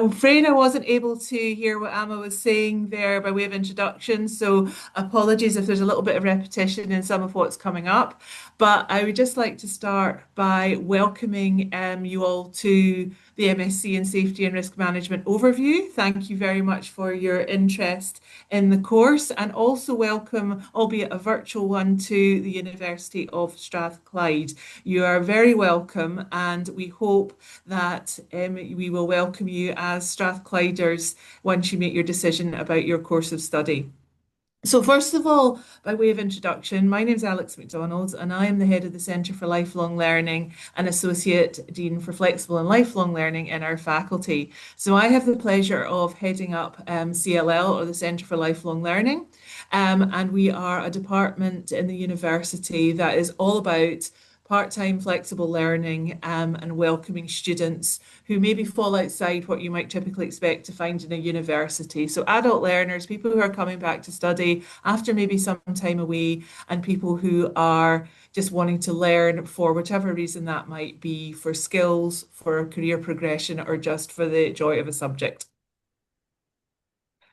I'm afraid I wasn't able to hear what Emma was saying there by way of introduction, so apologies if there's a little bit of repetition in some of what's coming up. But I would just like to start by welcoming you all to the MSc in Safety and Risk Management overview. Thank you very much for your interest in the course, and also welcome, albeit a virtual one, to the University of Strathclyde. You are very welcome, and we hope that we will welcome you as Strathclyders once you make your decision about your course of study. So first of all, by way of introduction, my name is Alex McDonald and I am the head of the Centre for Lifelong Learning and Associate Dean for Flexible and Lifelong Learning in our faculty. So I have the pleasure of heading up CLL, or the Centre for Lifelong Learning, and we are a department in the university that is all about part-time flexible learning and welcoming students who maybe fall outside what you might typically expect to find in a university. So adult learners, people who are coming back to study after maybe some time away, and people who are just wanting to learn for whichever reason that might be, for skills, for career progression, or just for the joy of a subject.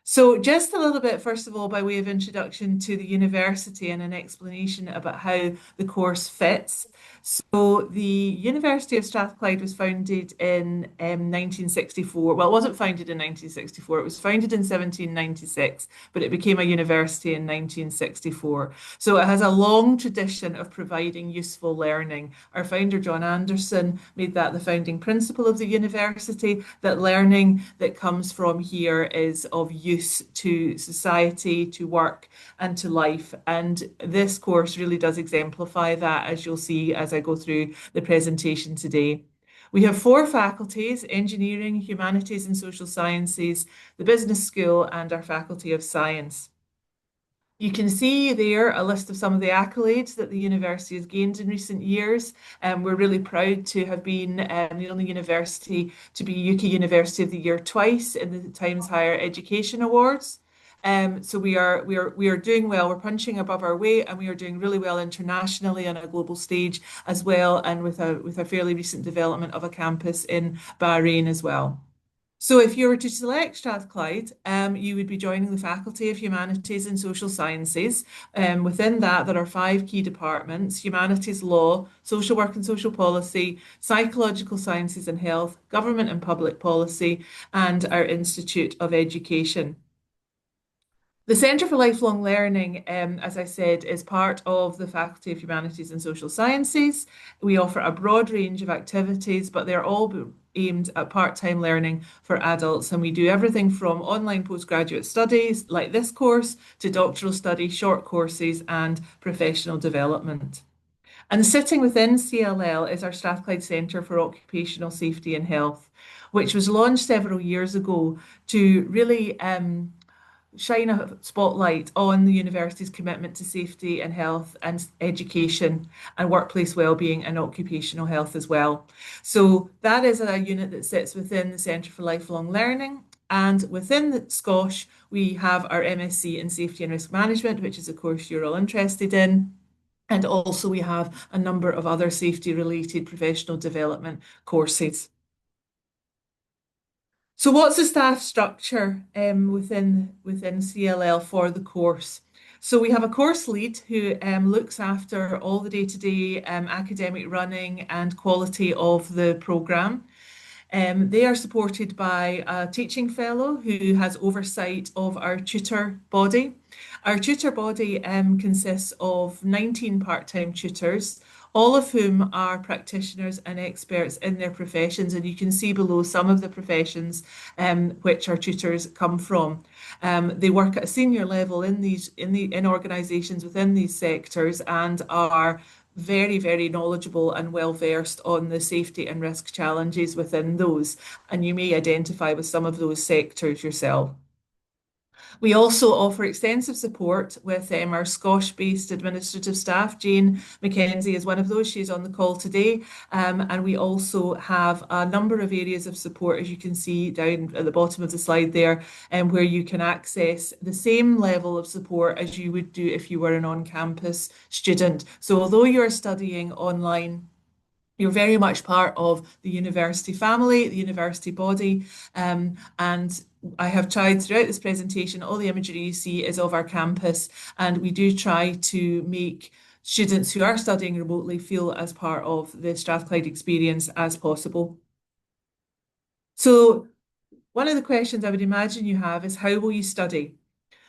So just a little bit, first of all, by way of introduction to the university and an explanation about how the course fits. So the University of Strathclyde was founded in 1964. Well, it wasn't founded in 1964. It was founded in 1796, but it became a university in 1964. So it has a long tradition of providing useful learning. Our founder, John Anderson, made that the founding principle of the university, that learning that comes from here is of use to society, to work, and to life. And this course really does exemplify that, as you'll see as I go through the presentation today. We have four faculties: engineering, humanities and social sciences, the business school, and our faculty of science. You can see there a list of some of the accolades that the university has gained in recent years. We're really proud to have been the only university to be UK University of the Year twice in the Times Higher Education Awards. So we are doing well. We're punching above our weight, and we are doing really well internationally on a global stage as well, and with a fairly recent development of a campus in Bahrain as well. So if you were to select Strathclyde, you would be joining the Faculty of Humanities and Social Sciences. Within that, there are five key departments: humanities, law, social work and social policy, psychological sciences and health, government and public policy, and our Institute of Education. The Centre for Lifelong Learning, as I said, is part of the Faculty of Humanities and Social Sciences. We offer a broad range of activities, but they're all aimed at part-time learning for adults. And we do everything from online postgraduate studies like this course to doctoral study, short courses, and professional development. And sitting within CLL is our Strathclyde Centre for Occupational Safety and Health, which was launched several years ago to really shine a spotlight on the university's commitment to safety and health and education and workplace wellbeing and occupational health as well. So that is a unit that sits within the Centre for Lifelong Learning. And within the SCOSH, we have our MSc in Safety and Risk Management, which is a course you're all interested in. And also we have a number of other safety-related professional development courses. So what's the staff structure within CLL for the course? So we have a course lead who looks after all the day-to-day academic running and quality of the programme. They are supported by a teaching fellow who has oversight of our tutor body. Our tutor body consists of 19 part-time tutors, all of whom are practitioners and experts in their professions. And you can see below some of the professions which our tutors come from. They work at a senior level in organisations within these sectors, and are very, very knowledgeable and well versed on the safety and risk challenges within those. And you may identify with some of those sectors yourself. We also offer extensive support with our SCOSH-based administrative staff. Jane McKenzie is one of those. She's on the call today. And we also have a number of areas of support, as you can see down at the bottom of the slide there, where you can access the same level of support as you would do if you were an on-campus student. So although you're studying online, You're very much part of the university family, the university body, and I have tried throughout this presentation, all the imagery you see is of our campus, and we do try to make students who are studying remotely feel as part of the Strathclyde experience as possible. So one of the questions I would imagine you have is, how will you study?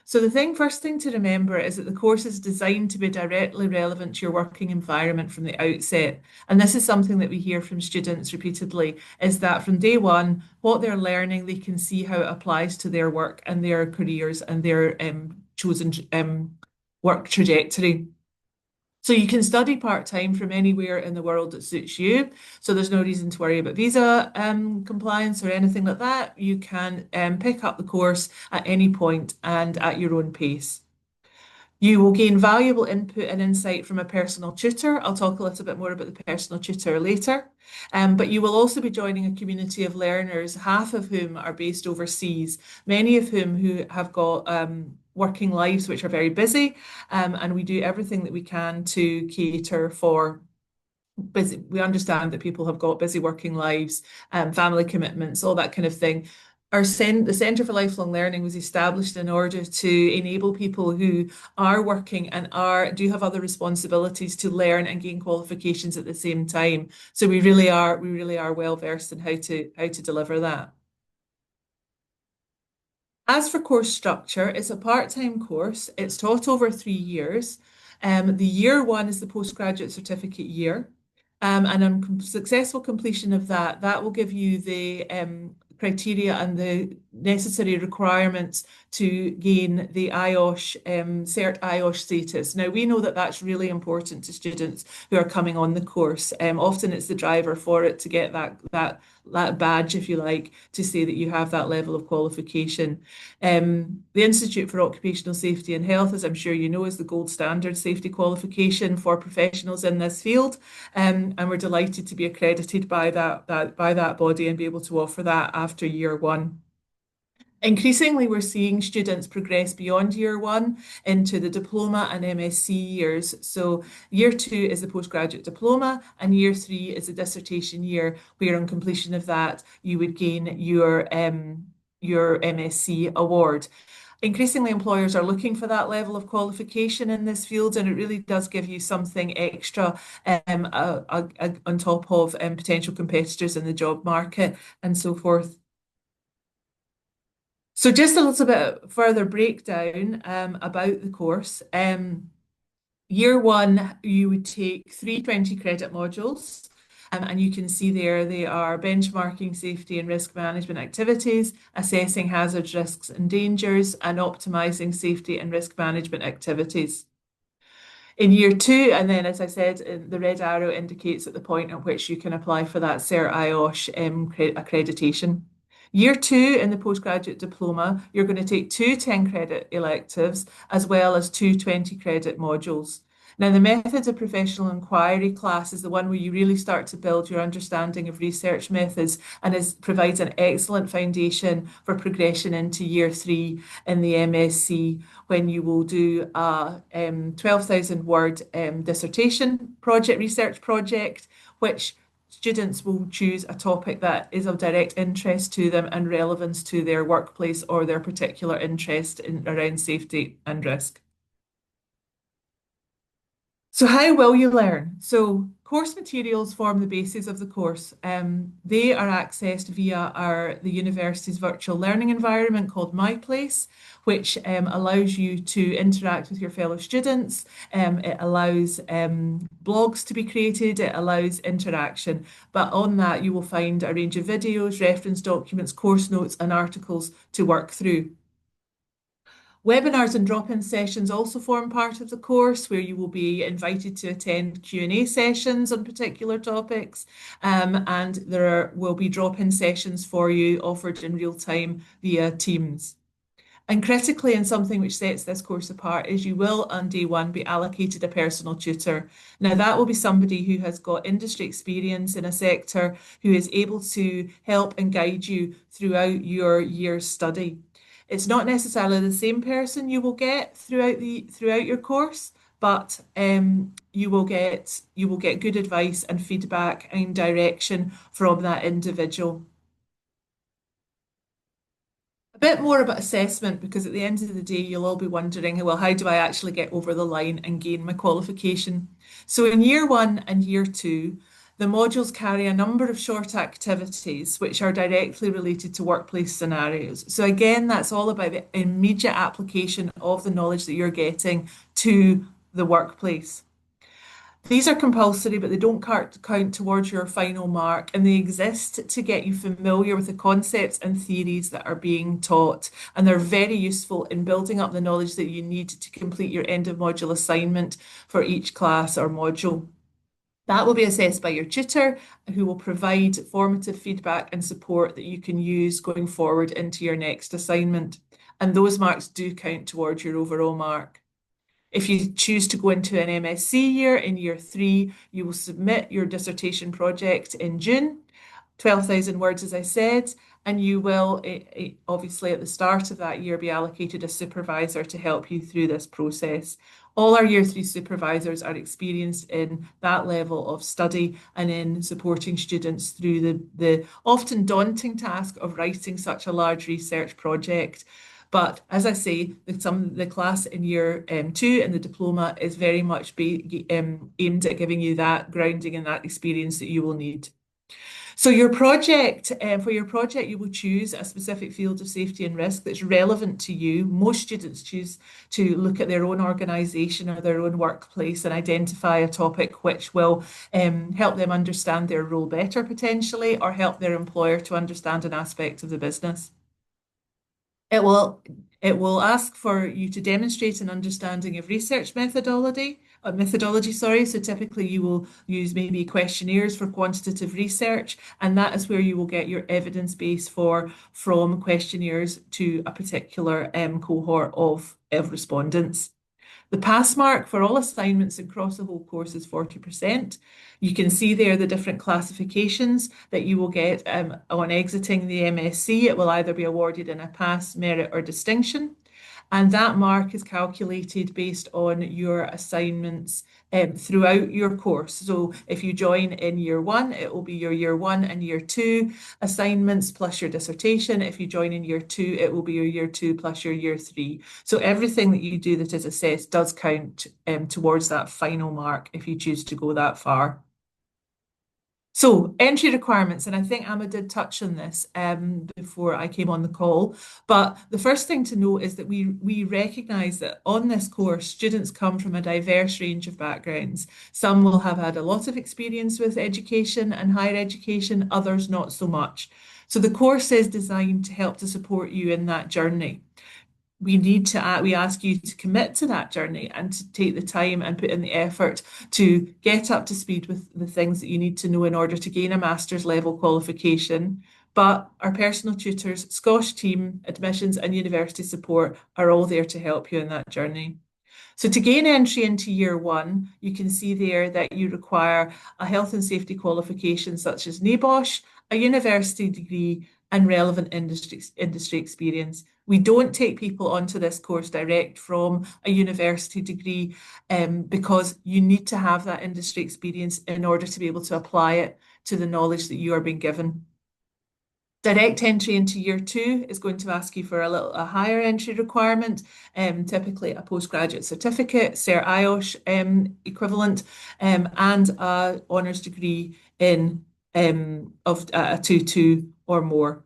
So first thing to remember is that the course is designed to be directly relevant to your working environment from the outset. And this is something that we hear from students repeatedly, is that from day one, what they're learning, they can see how it applies to their work and their careers and their chosen work trajectory. So you can study part-time from anywhere in the world that suits you. So there's no reason to worry about visa compliance or anything like that. You can pick up the course at any point and at your own pace. You will gain valuable input and insight from a personal tutor. I'll talk a little bit more about the personal tutor later. But you will also be joining a community of learners, half of whom are based overseas, many of who have got working lives which are very busy. And we do everything that we can to cater for busy. We understand that people have got busy working lives, family commitments, all that kind of thing. The Centre for Lifelong Learning was established in order to enable people who are working and do have other responsibilities to learn and gain qualifications at the same time. So we really are well versed in how to deliver that. As for course structure, it's a part-time course. It's taught over 3 years. The year one is the postgraduate certificate year. And on successful completion of that, that will give you the criteria and the necessary requirements to gain the IOSH, Cert IOSH status. Now, we know that that's really important to students who are coming on the course. Often it's the driver for it to get that badge, if you like, to say that you have that level of qualification. The Institute for Occupational Safety and Health, as I'm sure you know, is the gold standard safety qualification for professionals in this field. And we're delighted to be accredited by that body and be able to offer that after year one. Increasingly, we're seeing students progress beyond year one into the diploma and MSc years. So year two is the postgraduate diploma and year three is the dissertation year, where on completion of that, you would gain your MSc award. Increasingly, employers are looking for that level of qualification in this field, and it really does give you something extra on top of potential competitors in the job market and so forth. So just a little bit further breakdown about the course. Year one, you would take 3 20-credit modules. And you can see there they are benchmarking safety and risk management activities, assessing hazards, risks and dangers, and optimizing safety and risk management activities. In year two, and then as I said, the red arrow indicates at the point at which you can apply for that Cert IOSH accreditation. Year two in the postgraduate diploma, you're going to take 2 10-credit electives as well as 2 20-credit modules. Now, the methods of professional inquiry class is the one where you really start to build your understanding of research methods and provides an excellent foundation for progression into year three in the MSc, when you will do a 12,000 word dissertation research project, which students will choose a topic that is of direct interest to them and relevance to their workplace or their particular interest around safety and risk. So how will you learn? So course materials form the basis of the course. They are accessed via the university's virtual learning environment called MyPlace, which allows you to interact with your fellow students. It allows blogs to be created. It allows interaction. But on that, you will find a range of videos, reference documents, course notes, and articles to work through. Webinars and drop-in sessions also form part of the course, where you will be invited to attend Q&A sessions on particular topics, and will be drop-in sessions for you offered in real time via Teams. And critically, and something which sets this course apart, is you will on day one be allocated a personal tutor. Now, that will be somebody who has got industry experience in a sector, who is able to help and guide you throughout your year's study. It's not necessarily the same person you will get throughout your course, but you will get good advice and feedback and direction from that individual. A bit more about assessment, because at the end of the day, you'll all be wondering, well, how do I actually get over the line and gain my qualification? So in year one and year two, the modules carry a number of short activities which are directly related to workplace scenarios. So again, that's all about the immediate application of the knowledge that you're getting to the workplace. These are compulsory, but they don't count towards your final mark, and they exist to get you familiar with the concepts and theories that are being taught. And they're very useful in building up the knowledge that you need to complete your end of module assignment for each class or module. That will be assessed by your tutor, who will provide formative feedback and support that you can use going forward into your next assignment. And those marks do count towards your overall mark. If you choose to go into an MSc year in year three, you will submit your dissertation project in June, 12,000 words, as I said, and you will obviously at the start of that year be allocated a supervisor to help you through this process. All our year three supervisors are experienced in that level of study and in supporting students through the often daunting task of writing such a large research project. But as I say, the class in year two and the diploma is very much aimed at giving you that grounding and that experience that you will need. So your project, for your project, you will choose a specific field of safety and risk that's relevant to you. Most students choose to look at their own organisation or their own workplace and identify a topic which will help them understand their role better potentially, or help their employer to understand an aspect of the business. It will ask for you to demonstrate an understanding of research methodology, sorry. So typically you will use maybe questionnaires for quantitative research, and that is where you will get your evidence base from questionnaires to a particular cohort of respondents. The pass mark for all assignments across the whole course is 40%. You can see there the different classifications that you will get on exiting the MSc. It will either be awarded in a pass, merit, or distinction. And that mark is calculated based on your assignments throughout your course. So if you join in year one, it will be your year one and year two assignments plus your dissertation. If you join in year two, it will be your year two plus your year three. So everything that you do that is assessed does count towards that final mark if you choose to go that far. So entry requirements, and I think Emma did touch on this before I came on the call, but the first thing to note is that we recognise that on this course, students come from a diverse range of backgrounds. Some will have had a lot of experience with education and higher education, others not so much. So the course is designed to help to support you in that journey. We ask you to commit to that journey and to take the time and put in the effort to get up to speed with the things that you need to know in order to gain a master's level qualification. But our personal tutors, SCOSH team, admissions and university support are all there to help you in that journey. So to gain entry into year one, you can see there that you require a health and safety qualification such as NABOSH, a university degree, and relevant industry experience. We don't take people onto this course direct from a university degree because you need to have that industry experience in order to be able to apply it to the knowledge that you are being given. Direct entry into year two is going to ask you for a higher entry requirement, typically a postgraduate certificate, Cert IOSH equivalent, and a honours degree in of a 2-2 or more,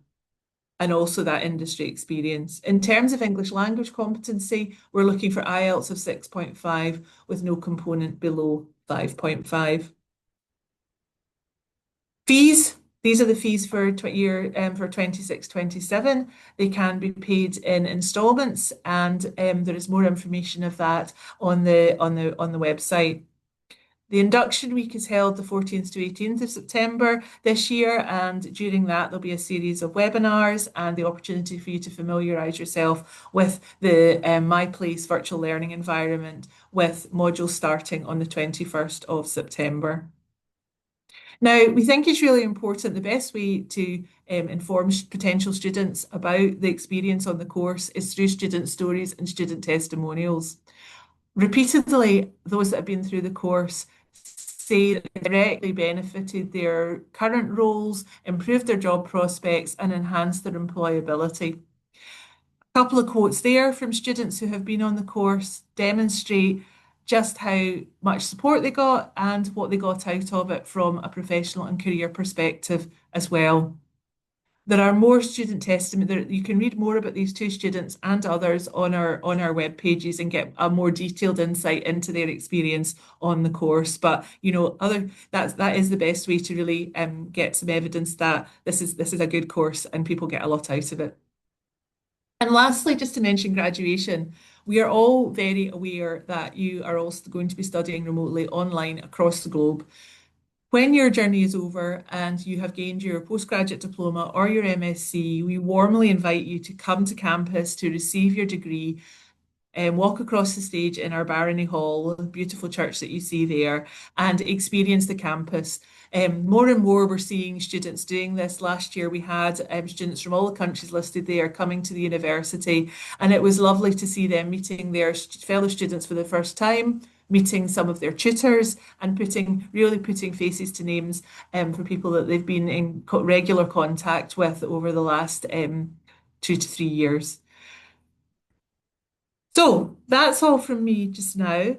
and also that industry experience. In terms of English language competency, we're looking for IELTS of 6.5 with no component below 5.5. Fees. These are the fees for year for 26-27. They can be paid in instalments, and there is more information of that on the website. The induction week is held the 14th to 18th of September this year, and during that there'll be a series of webinars and the opportunity for you to familiarise yourself with the MyPlace virtual learning environment, with modules starting on the 21st of September. Now, we think it's really important, the best way to inform potential students about the experience on the course is through student stories and student testimonials. repeatedly, those that have been through the course say that it directly benefited their current roles, improved their job prospects, and enhanced their employability. A couple of quotes there from students who have been on the course demonstrate just how much support they got and what they got out of it from a professional and career perspective as well. There are more student testimony. You can read more about these two students and others on our web pages and get a more detailed insight into their experience on the course. But that is the best way to really get some evidence that this is a good course and people get a lot out of it. And lastly, just to mention graduation, we are all very aware that you are also going to be studying remotely online across the globe. When your journey is over and you have gained your postgraduate diploma or your MSc, we warmly invite you to come to campus to receive your degree and walk across the stage in our Barony Hall, the beautiful church that you see there, and experience the campus. More and more, we're seeing students doing this. Last year, we had students from all the countries listed there coming to the university, and it was lovely to see them meeting their fellow students for the first time, meeting some of their tutors, and really putting faces to names for people that they've been in regular contact with over the last 2 to 3 years. So that's all from me just now.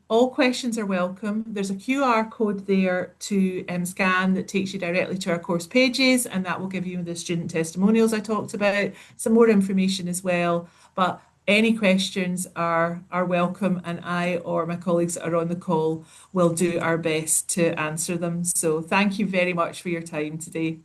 All questions are welcome. There's a QR code there to scan that takes you directly to our course pages, and that will give you the student testimonials I talked about, some more information as well. But any questions are welcome, and I or my colleagues that are on the call will do our best to answer them. So thank you very much for your time today.